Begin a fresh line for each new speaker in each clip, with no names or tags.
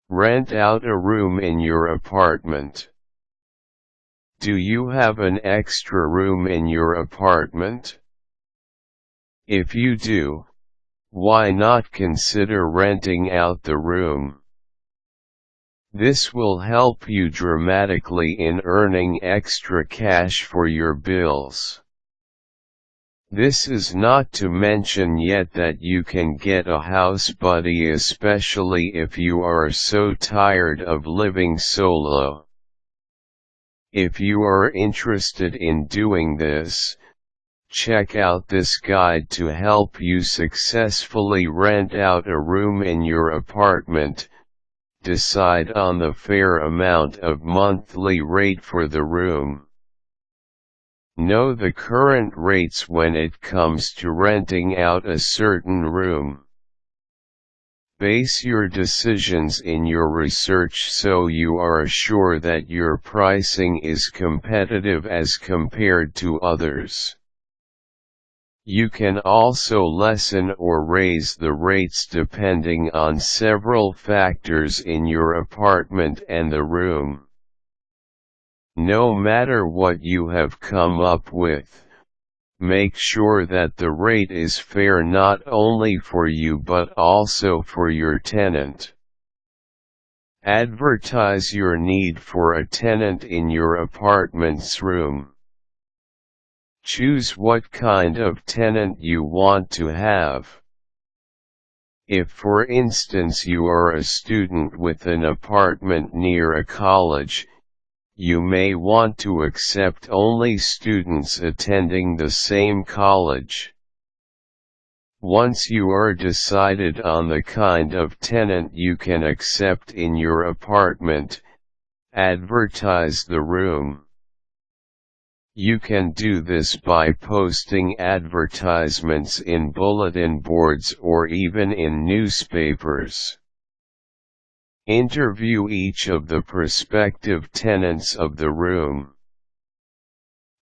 Rent out a room in your apartment. Do you have an extra room in your apartment? If you do, why not consider renting out the room? This will help you dramatically in earning extra cash for your bills. This is not to mention yet that you can get a house buddy, especially if you are so tired of living solo. If you are interested in doing this, check out this guide to help you successfully rent out a room in your apartment. Decide on the fair amount of monthly rate for the room. Know the current rates when it comes to renting out a certain room. Base your decisions in your research so you are sure that your pricing is competitive as compared to others. You can also lessen or raise the rates depending on several factors in your apartment and the room. No matter what you have come up with, make sure that the rate is fair not only for you but also for your tenant. Advertise your need for a tenant in your apartment's room. Choose what kind of tenant you want to have. If for instance you are a student with an apartment near a college, you may want to accept only students attending the same college. Once you are decided on the kind of tenant you can accept in your apartment, advertise the room. You can do this by posting advertisements in bulletin boards or even in newspapers. Interview each of the prospective tenants of the room.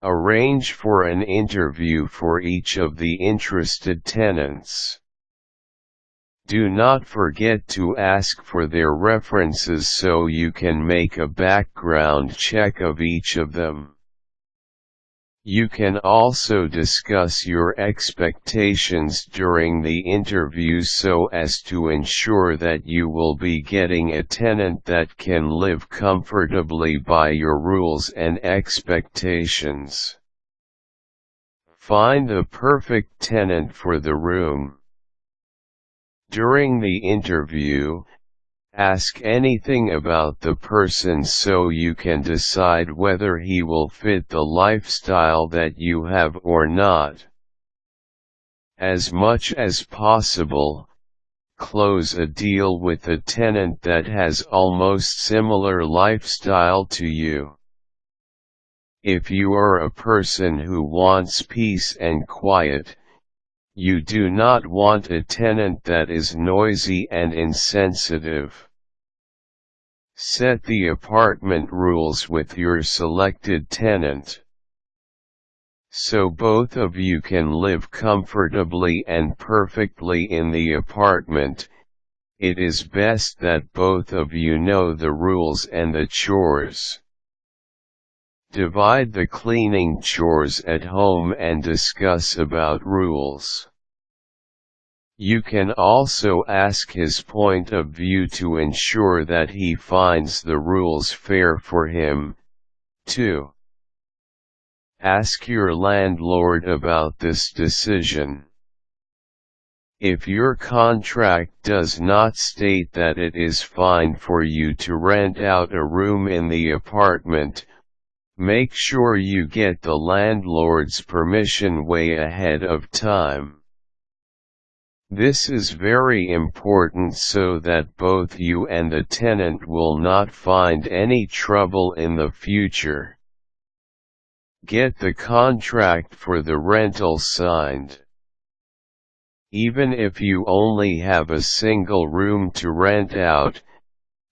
Arrange for an interview for each of the interested tenants. Do not forget to ask for their references so you can make a background check of each of them. You can also discuss your expectations during the interview so as to ensure that you will be getting a tenant that can live comfortably by your rules and expectations. Find the perfect tenant for the room. During the interview, ask anything about the person so you can decide whether he will fit the lifestyle that you have or not. As much as possible, close a deal with a tenant that has almost similar lifestyle to you. If you are a person who wants peace and quiet, you do not want a tenant that is noisy and insensitive. Set the apartment rules with your selected tenant. So both of you can live comfortably and perfectly in the apartment, it is best that both of you know the rules and the chores. Divide the cleaning chores at home and discuss about rules. You can also ask his point of view to ensure that he finds the rules fair for him, too. Ask your landlord about this decision. If your contract does not state that it is fine for you to rent out a room in the apartment, make sure you get the landlord's permission way ahead of time. This is very important so that both you and the tenant will not find any trouble in the future. Get the contract for the rental signed. Even if you only have a single room to rent out,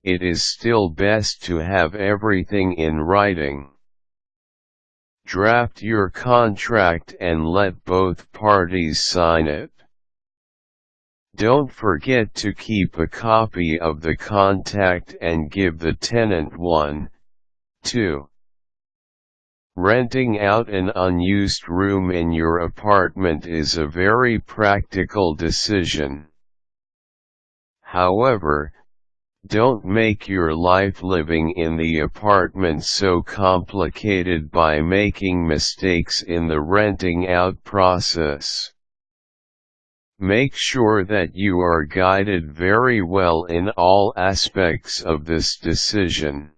it is still best to have everything in writing. Draft your contract and let both parties sign it. Don't forget to keep a copy of the contact and give the tenant one. 2. Renting out an unused room in your apartment is a very practical decision. However, don't make your life living in the apartment so complicated by making mistakes in the renting out process. Make sure that you are guided very well in all aspects of this decision.